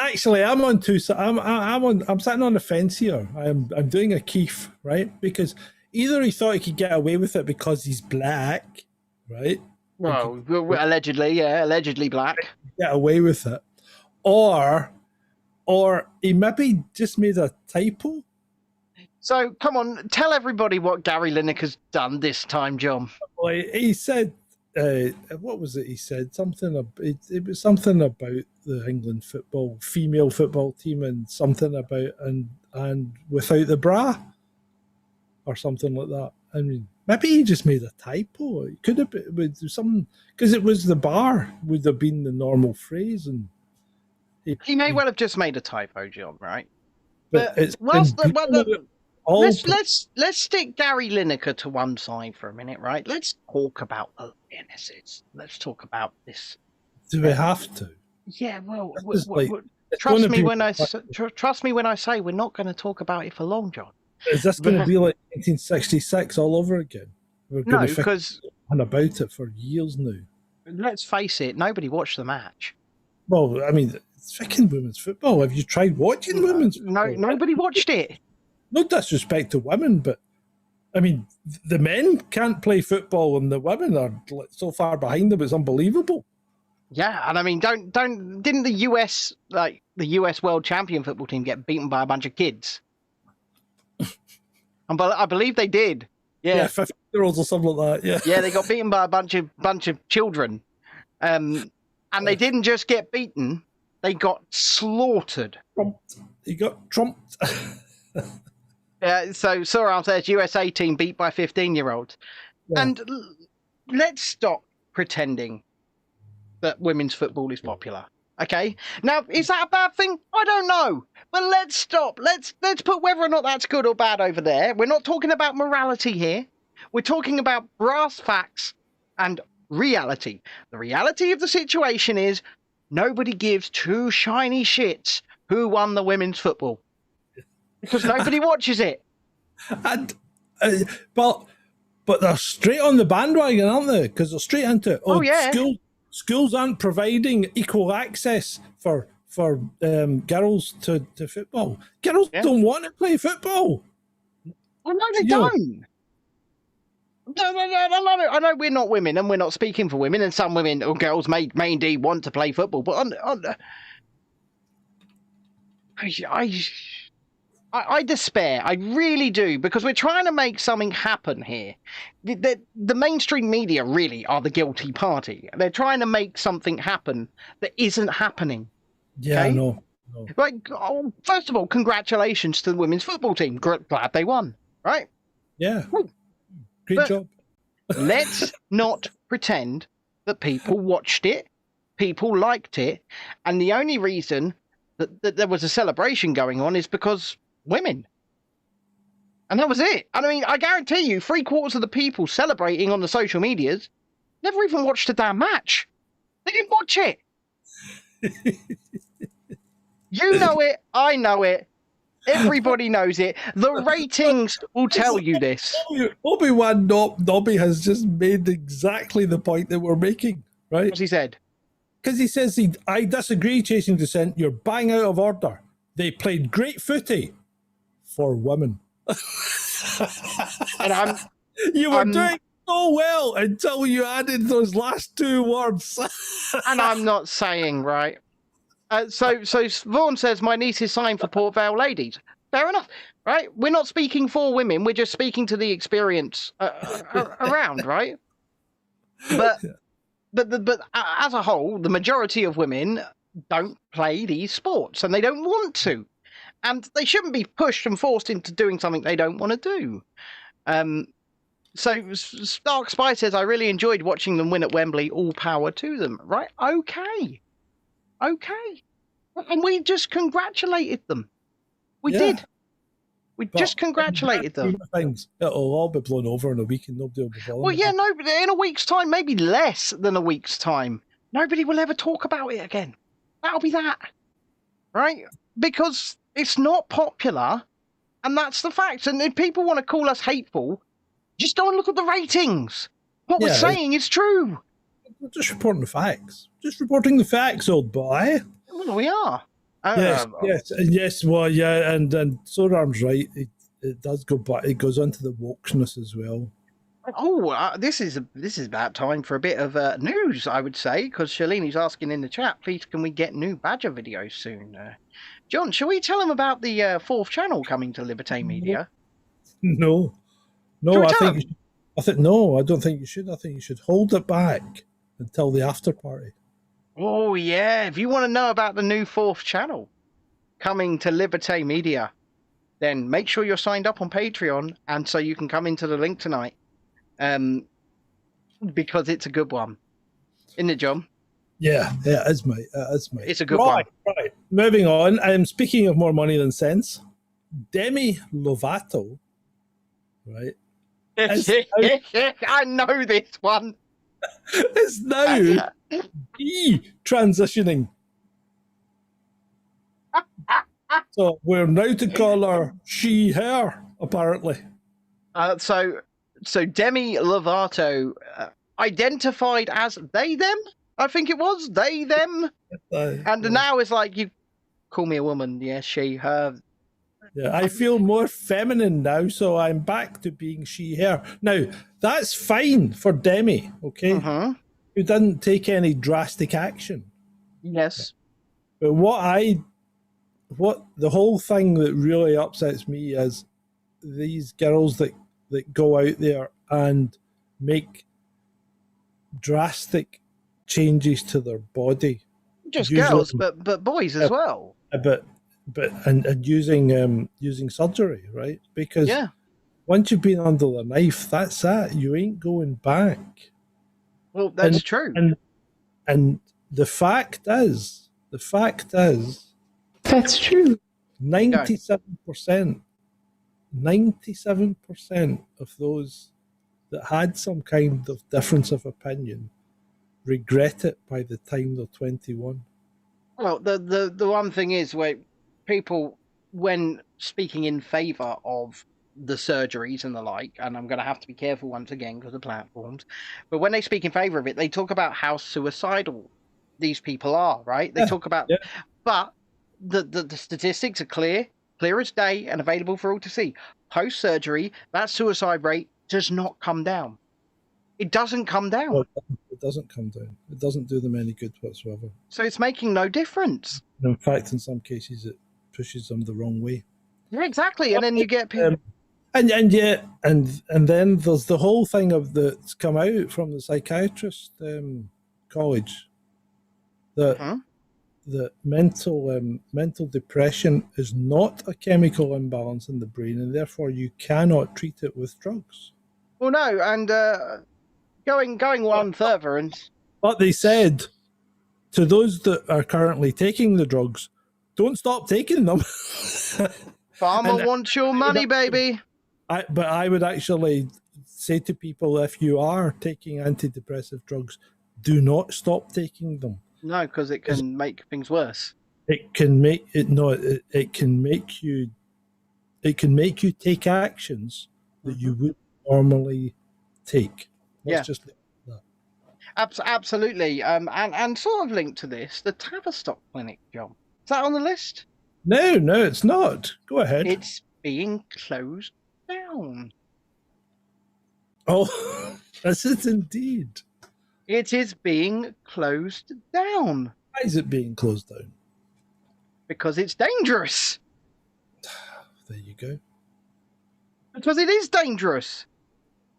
actually, I'm on two. I'm sitting on the fence here. I'm doing a Keith, right? Because either he thought he could get away with it because he's black, right? Well, allegedly black. Get away with it, or he maybe just made a typo. So come on, tell everybody what Gary Lineker's done this time, John. Well, he said. What was it? He said something. It was something about the England female football team, and something about and without the bra, or something like that. I mean, maybe he just made a typo. It could have been with something, because it was the bar would have been the normal phrase, and he may well have just made a typo, John. Right? But let's stick Gary Lineker to one side for a minute, right? Let's talk about the lionesses. Let's talk about this. Do we have to? Yeah, well, trust me when I say we're not going to talk about it for long, John. Is this going to be like 1966 all over again? We're going to because about it for years now. Let's face it, nobody watched the match. Well, I mean, it's freaking women's football. Have you tried watching women's football? No, nobody watched it. No disrespect to women, but I mean, the men can't play football and the women are so far behind them, it's unbelievable. Yeah, and I mean, didn't the US world champion football team get beaten by a bunch of kids? I believe they did. Yeah, 50-year-olds or something like that. Yeah, yeah, they got beaten by a bunch of children, and they didn't just get beaten; they got slaughtered. He got trumped. So Soram says USA team beat by 15-year-olds. Yeah. And let's stop pretending that women's football is popular. Okay? Now, is that a bad thing? I don't know. But let's stop. Let's put whether or not that's good or bad over there. We're not talking about morality here. We're talking about brass facts and reality. The reality of the situation is nobody gives two shiny shits who won the women's football. Because nobody watches it. And, but they're straight on the bandwagon, aren't they? Because they're straight into it. Oh yeah. Schools aren't providing equal access for girls to football. Girls don't want to play football. Well, no, they don't. No, I know we're not women, and we're not speaking for women, and some women or girls may indeed want to play football, but I despair. I really do, because we're trying to make something happen here. The mainstream media really are the guilty party. They're trying to make something happen that isn't happening. Yeah, okay? No. Like, first of all, congratulations to the women's football team. Glad they won, right? Yeah. Great job. Let's not pretend that people watched it, people liked it, and the only reason that there was a celebration going on is because women. And that was it. And I mean, I guarantee you, 3/4 of the people celebrating on the social medias never even watched the damn match. They didn't watch it. You know it. I know it. Everybody knows it. The ratings will tell you this. Obi-Wan Nobby has just made exactly the point that we're making, right? What's he said? Because he says, I disagree, Chasing Dissent. You're bang out of order. They played great footy for women. And you were doing so well until you added those last two words. And I'm not saying, right? So Vaughan says, my niece is signed for Port Vale Ladies. Fair enough, right? We're not speaking for women. We're just speaking to the experience around, right? But as a whole, the majority of women don't play these sports, and they don't want to. And they shouldn't be pushed and forced into doing something they don't want to do. So Stark Spy says, I really enjoyed watching them win at Wembley. All power to them. Right? Okay. And we just congratulated them. We did. We just congratulated them. Things, it'll all be blown over in a week and nobody will be bothered. Well, yeah, no, but in a week's time, maybe less than a week's time, nobody will ever talk about it again. That'll be that. Right? Because it's not popular, and that's the fact. And if people want to call us hateful, just go and look at the ratings. What we're saying is true. We're just reporting the facts. Just reporting the facts, old boy. Well, we are. Yes. Well, yeah, and Sorarm's right. It does go back. It goes onto the wokeness as well. Oh, this is about time for a bit of news, I would say, because Shalini's asking in the chat, please, can we get new Badger videos soon? John, shall we tell them about the fourth channel coming to Liberté Media? No, I think no. I don't think you should. I think you should hold it back until the after party. Oh yeah, if you want to know about the new fourth channel coming to Liberté Media, then make sure you're signed up on Patreon, and so you can come into the link tonight. Because it's a good one. Isn't it, John? Yeah, it is, mate. It's a good one. Right. Moving on. Speaking of more money than sense, Demi Lovato, right? I know this one. Is now transitioning. So we're now to call her she, her, apparently. So Demi Lovato identified as they, them. I think it was they, them. And now it's like, you call me a woman. Yeah, she, her. Yeah, I feel more feminine now, so I'm back to being she, her. Now, that's fine for Demi, okay? Who didn't take any drastic action. Yes. But what the whole thing that really upsets me is these girls that go out there and make drastic changes to their body. Just girls, but boys as well. And using surgery, right? Because once you've been under the knife, that's that. You ain't going back. Well, that's true. And the fact is, That's true. 97% of those that had some kind of difference of opinion regret it by the time they're 21. Well, the one thing is, where people, when speaking in favour of the surgeries and the like, and I'm going to have to be careful once again because of platforms, but when they speak in favour of it, they talk about how suicidal these people are, right? They talk about, but the statistics are clear as day and available for all to see. Post-surgery, that suicide rate does not come down. It doesn't come down. Well, it doesn't come down. It doesn't do them any good whatsoever. So it's making no difference. In fact, in some cases, it pushes them the wrong way. Yeah, exactly. And then you get people... and then there's the whole thing of that's come out from the psychiatrist college that that mental depression is not a chemical imbalance in the brain, and therefore you cannot treat it with drugs. Well, no, and going one further, and but they said to those that are currently taking the drugs, don't stop taking them. Farmer wants your money, baby. But I would actually say to people, if you are taking antidepressive drugs, do not stop taking them. No, because it can make things worse. It can make it it can make you take actions that you would normally take. Let's just leave that. Absolutely. And sort of linked to this, the Tavistock Clinic, John. Is that on the list? No, it's not. Go ahead. It's being closed down. Oh, is it indeed? It is being closed down. Why is it being closed down? Because it's dangerous. There you go. Because it is dangerous.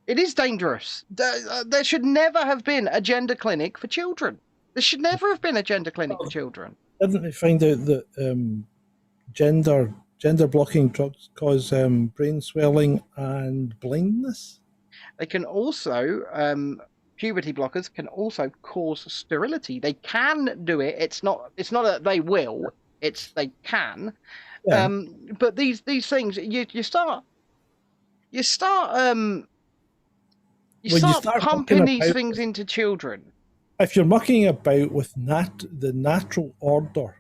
It is dangerous. There should never have been a gender clinic for children. There should never have been a gender clinic for children. Didn't they find out that gender blocking drugs cause brain swelling and blindness? They can also puberty blockers can also cause sterility. They can do it. It's not that they will. It's they can. Yeah. But these things you start When you start start pumping mucking these about, things into children. if you're mucking about with the natural order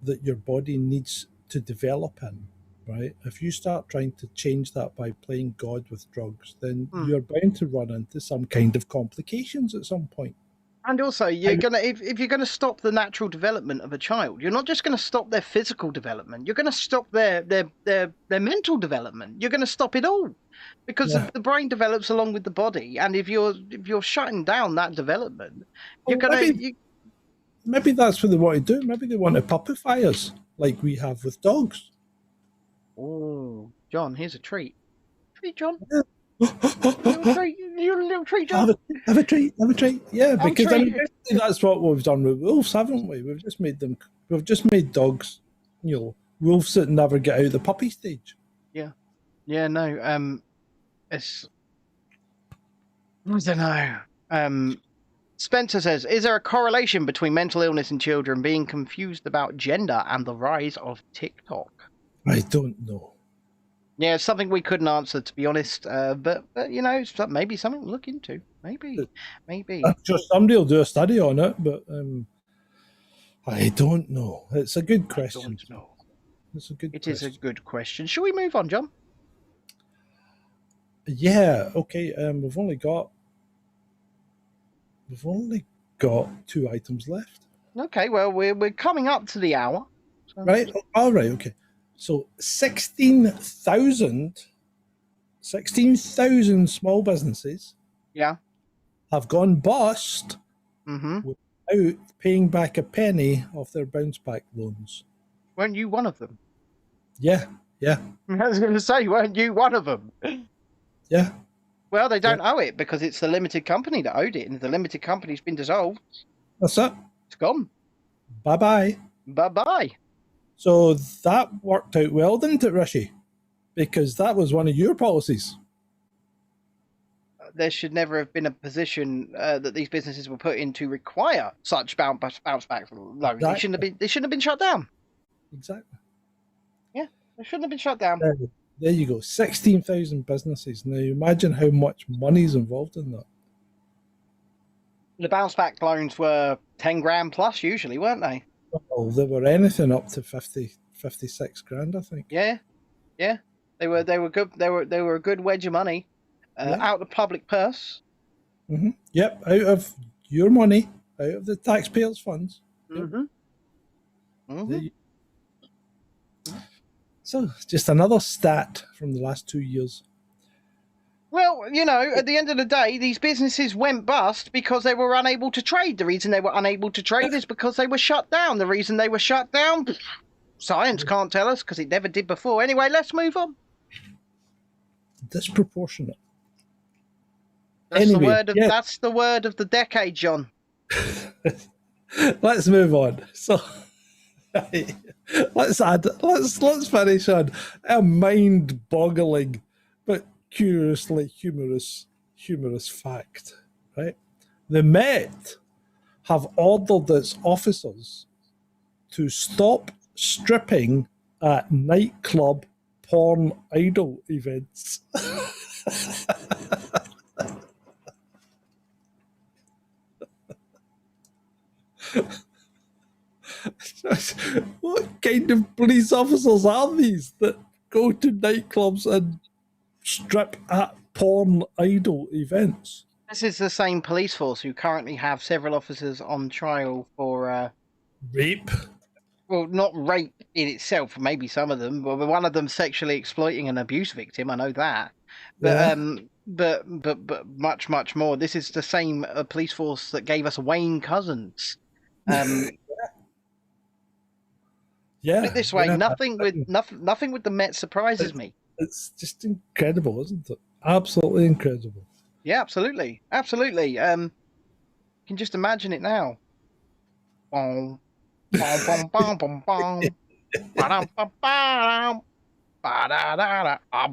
that your body needs to develop in, right? If you start trying to change that by playing God with drugs, then you're bound to run into some kind of complications at some point. And also, you're gonna if you're gonna stop the natural development of a child, you're not just gonna stop their physical development. You're gonna stop their mental development. You're gonna stop it all, because Yeah. the brain develops along with the body. And if you're shutting down that development, you're Well, gonna. maybe that's what they want to do. Maybe they want to puppify us like we have with dogs. Oh, John, here's a treat. Treat, John. Yeah. You little treat, John. Have a treat. Yeah, I'll because treat you. basically that's what we've done with wolves, haven't we? We've just made dogs, wolves that never get out of the puppy stage. Yeah, no. It's I don't know. Spencer says, is there a correlation between mental illness in children being confused about gender and the rise of TikTok? I don't know. Yeah, it's something we couldn't answer, to be honest. But it's maybe something to look into. Maybe. I'm sure somebody will do a study on it, but I don't know. It's a good question. I don't know. It's a good It question. is a good question. Shall we move on, John? Yeah, okay. We've only got 2 items left. Okay, well, we're coming up to the hour. So... Right? All right, okay. So 16,000 small businesses have gone bust without paying back a penny of their bounce back loans. Weren't you one of them? Yeah. I was going to say, weren't you one of them? Yeah. Well, they don't owe it because it's the limited company that owed it, and the limited company's been dissolved. That's it. It's gone. Bye-bye. Bye-bye. So that worked out well, didn't it, Rishi? Because that was one of your policies. There should never have been a position that these businesses were put in to require such bounce back loans. Exactly. They shouldn't have been shut down. Exactly. Yeah, they shouldn't have been shut down. There you go. 16,000 businesses. Now imagine how much money's involved in that. The bounce back loans were 10 grand plus usually, weren't they? Well, they were anything up to 56 grand, I think. Yeah. They were good. They were a good wedge of money out of the public purse. Mm-hmm. Yep, out of your money, out of the taxpayers' funds. So, just another stat from the last 2 years. Well, at the end of the day, these businesses went bust because they were unable to trade. The reason they were unable to trade is because they were shut down. The reason they were shut down, science can't tell us because it never did before. Anyway, let's move on. Disproportionate. That's the word of the decade, John. Let's move on. So let's finish on a mind-boggling but curiously humorous fact. Right? The Met have ordered its officers to stop stripping at nightclub porn idol events. What kind of police officers are these that go to nightclubs and strip at porn idol events? This is the same police force who currently have several officers on trial for rape. Well, not rape in itself, maybe some of them, but one of them sexually exploiting an abuse victim. I know that, but but much more. This is the same police force that gave us Wayne Couzens. Yeah. Put it this way, nothing with the Met surprises me. It's just incredible, isn't it? Absolutely incredible. Yeah, absolutely. You can just imagine it now. I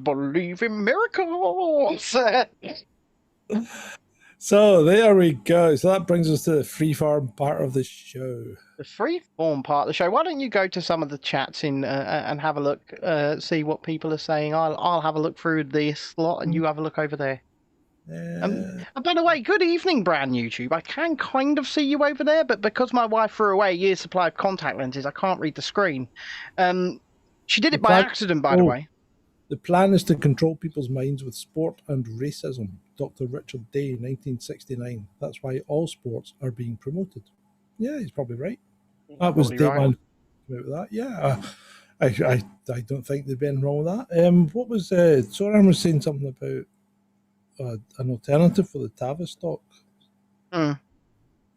believe in miracles. So there we go. So that brings us to the freeform part of the show. The free form part of the show. Why don't you go to some of the chats in and have a look, see what people are saying. I'll have a look through this slot, and you have a look over there. And by the way, good evening, brand YouTube. I can kind of see you over there, but because my wife threw away a year's supply of contact lenses, I can't read the screen. She did it by accident, by the way. The plan is to control people's minds with sport and racism. Dr. Richard Day, 1969. That's why all sports are being promoted. Yeah, he's probably right. That was Day One. About that. Yeah, I don't think there'd be anything wrong with that. What was Soran was saying something about an alternative for the Tavistock.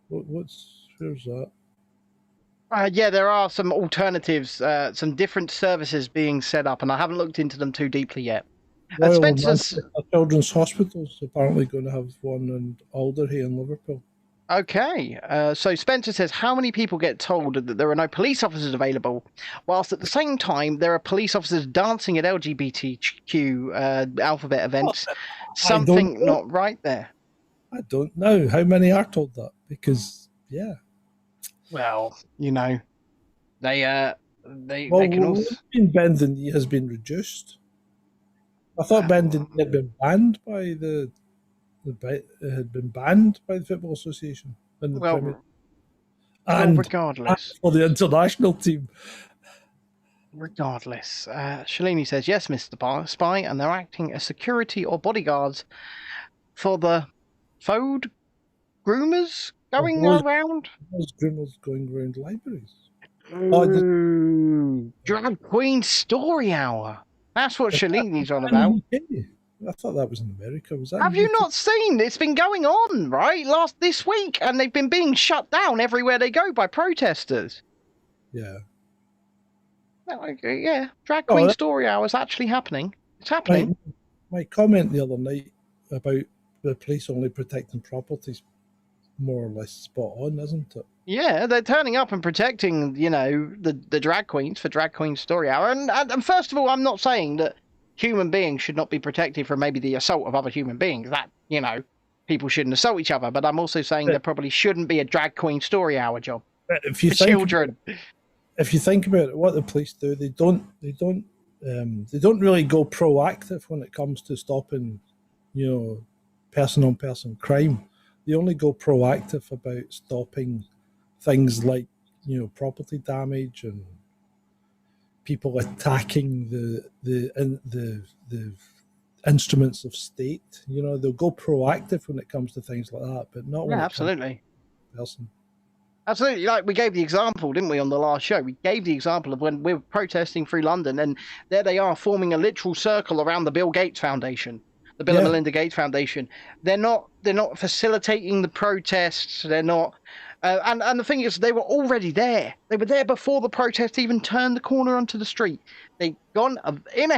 Where's that? Yeah, there are some alternatives, some different services being set up, and I haven't looked into them too deeply yet. Spencer's Children's Hospital's apparently going to have one in Alderhay in Liverpool. Okay, so Spencer says, how many people get told that there are no police officers available, whilst at the same time there are police officers dancing at LGBTQ alphabet events? Something not right there. I don't know. How many are told that? Because, yeah. Well, you know, they can also... Bend the knee has been reduced. I thought bend the knee had been banned by the Football Association in the Premier. And regardless, for the international team. Regardless, Shalini says yes, Mr. Spy, and they're acting as security or bodyguards for the Fode groomers going around. Those groomers going around libraries. Drag Queen Story Hour. That's what Shalini's on about. I thought that was in America. Was that? Have you not seen? It's been going on, right? This week, and they've been being shut down everywhere they go by protesters. Yeah. Yeah, Drag Queen Story Hour is actually happening. It's happening. My comment the other night about the police only protecting properties, more or less spot on, isn't it? Yeah, they're turning up and protecting, the drag queens for Drag Queen Story Hour. And first of all, I'm not saying that human beings should not be protected from maybe the assault of other human beings. That, people shouldn't assault each other. But I'm also saying there probably shouldn't be a Drag Queen Story Hour job for children. If you think about it, what the police do, they don't really go proactive when it comes to stopping, person-on-person crime. They only go proactive about stopping things like, property damage and people attacking the instruments of state. They'll go proactive when it comes to things like that, but not when absolutely. Person. Absolutely. Like we gave the example, didn't we, on the last show? We gave the example of when we were protesting through London, and there they are forming a literal circle around the Bill Gates Foundation, the Bill and Melinda Gates Foundation. They're not facilitating the protests. They're not. And the thing is, they were already there. They were there before the protest even turned the corner onto the street. They'd gone in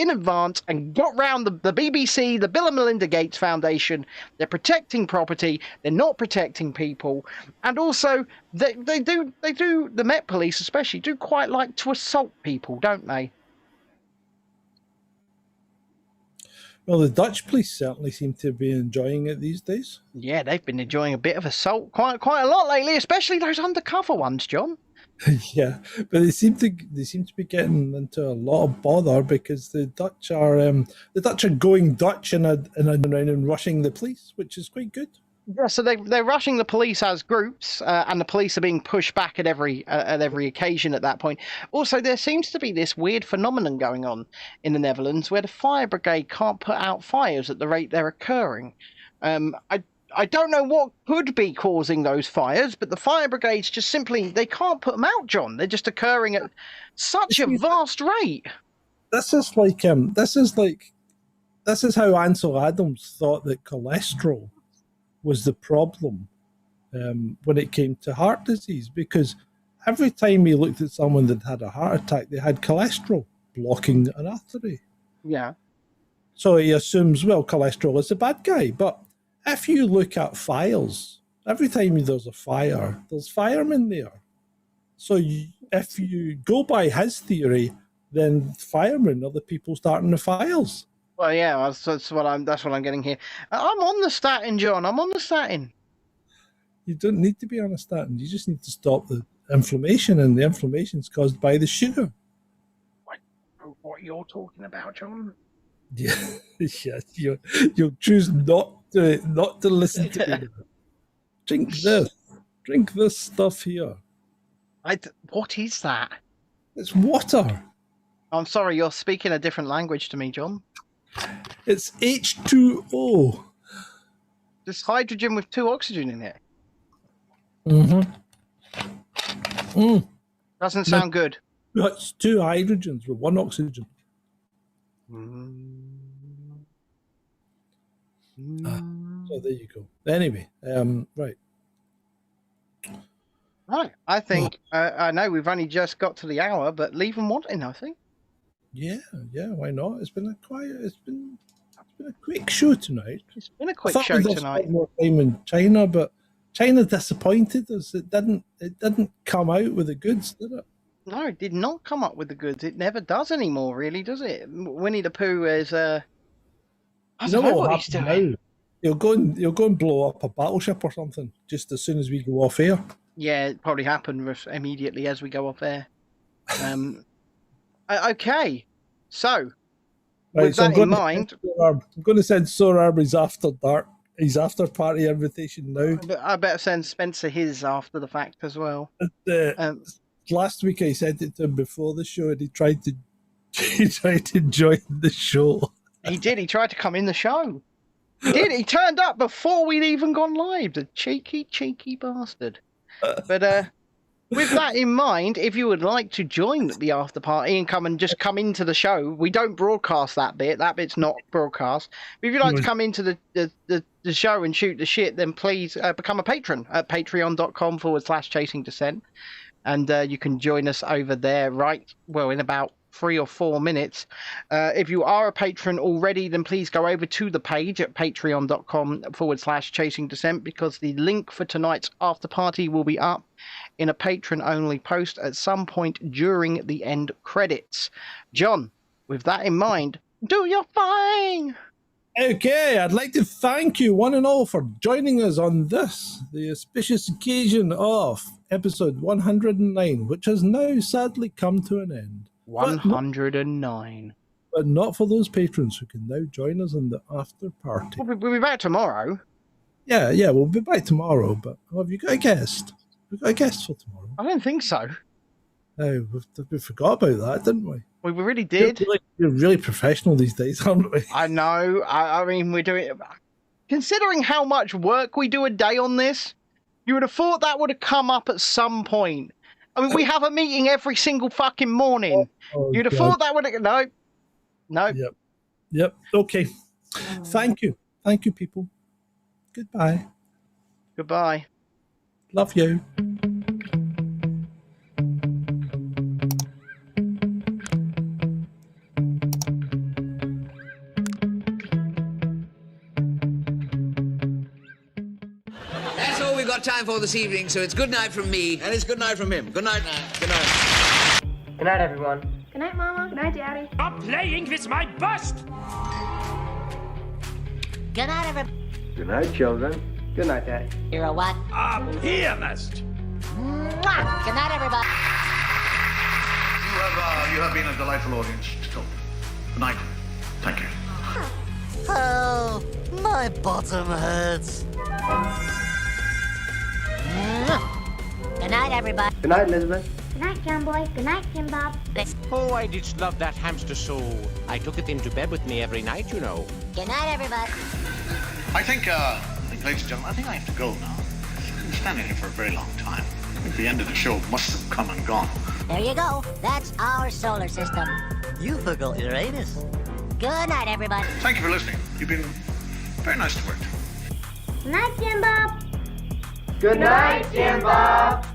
advance and got round the BBC, the Bill and Melinda Gates Foundation. They're protecting property. They're not protecting people. And also, they do the Met Police especially do quite like to assault people, don't they? Well, the Dutch police certainly seem to be enjoying it these days. Yeah, they've been enjoying a bit of assault quite a lot lately, especially those undercover ones, John. Yeah, but they seem to be getting into a lot of bother because the Dutch are going Dutch in a round and rushing the police, which is quite good. Yeah, so they're rushing the police as groups, and the police are being pushed back at every occasion at that point. Also, there seems to be this weird phenomenon going on in the Netherlands where the fire brigade can't put out fires at the rate they're occurring. I don't know what could be causing those fires, but the fire brigades just simply they can't put them out, John. They're just occurring at such a vast rate. This is how Ansel Adams thought that cholesterol was the problem when it came to heart disease, because every time he looked at someone that had a heart attack, they had cholesterol blocking an artery. Yeah. So he assumes, well, cholesterol is a bad guy. But if you look at fires, every time there's a fire, there's firemen there. So if you go by his theory, then firemen are the people starting the fires. Well, yeah, that's what I'm getting here. I'm on the statin, John. I'm on the statin. You don't need to be on a statin. You just need to stop the inflammation, and the inflammation is caused by the sugar. What you're talking about, John? Yeah, yes. You'll choose not to listen to me. Drink this stuff here. What is that? It's water. I'm sorry, you're speaking a different language to me, John. It's H2O. There's hydrogen with 2 oxygen in it. Doesn't sound good. That's 2 hydrogens with 1 oxygen. So there you go. Anyway, right. Right. I think I know we've only just got to the hour, but leave them wanting, I think. Yeah. Why not? It's been a quick show tonight. It's been a quick show tonight. More time in China, but China disappointed us. It didn't come out with the goods, did it? No, it did not come up with the goods. It never does anymore, really, does it? Winnie the Pooh is. I don't know what he's doing. Now? He'll go and blow up a battleship or something just as soon as we go off air. Yeah, it probably happened immediately as we go off air. Okay, so with that in mind, I'm going to send Sorab his after party invitation now. I better send Spencer his after the fact as well. Last week I sent it to him before the show, and he tried to join the show. He did. He tried to come in the show. He did. He turned up before we'd even gone live. The cheeky bastard. But with that in mind, if you would like to join the after party and come into the show, we don't broadcast that bit. That bit's not broadcast. But if you'd like to come into the show and shoot the shit, then please become a patron at patreon.com/Chasing Dissent. And you can join us over there in about 3 or 4 minutes. If you are a patron already, then please go over to the page at patreon.com/Chasing Dissent, because the link for tonight's after party will be up in a patron only post at some point during the end credits. John, with that in mind, do your thing. Okay, I'd like to thank you one and all for joining us on this, the auspicious occasion of episode 109, which has now sadly come to an end. 109. But not for those patrons who can now join us in the after party. We'll be back tomorrow. Yeah, we'll be back tomorrow, but have you got a guest? We've got a guest for tomorrow. I don't think so. No, we forgot about that, didn't we? We really did. We're really professional these days, aren't we? I know. I mean, we're doing... Considering how much work we do a day on this, you would have thought that would have come up at some point. I mean, we have a meeting every single fucking morning. You'd have thought that would have... No. Yep. Okay. Thank you, people. Goodbye. Goodbye. Love you. That's all we've got time for this evening, so it's good night from me. And it's good night from him. Good night. Good night. Good night, everyone. Good night, Mama. Good night, Daddy. Stop playing with my bust! Good night, everybody. Good night, children. Good night, Daddy. You're a what? A pianist! Mwah! Good night, everybody. You have been a delightful audience. Still. Good night. Thank you. Oh, my bottom hurts. Good night, everybody. Good night, Elizabeth. Good night, John Boy. Good night, Jim Bob. Oh, I did love that hamster so. I took it into bed with me every night, you know. Good night, everybody. I think, ladies and gentlemen, I think I have to go now. I've been standing here for a very long time. I think the end of the show must have come and gone. There you go. That's our solar system. You forgot Uranus. Good night, everybody. Thank you for listening. You've been very nice to work to. Good night, Jim Bob. Good night, Jim Bob.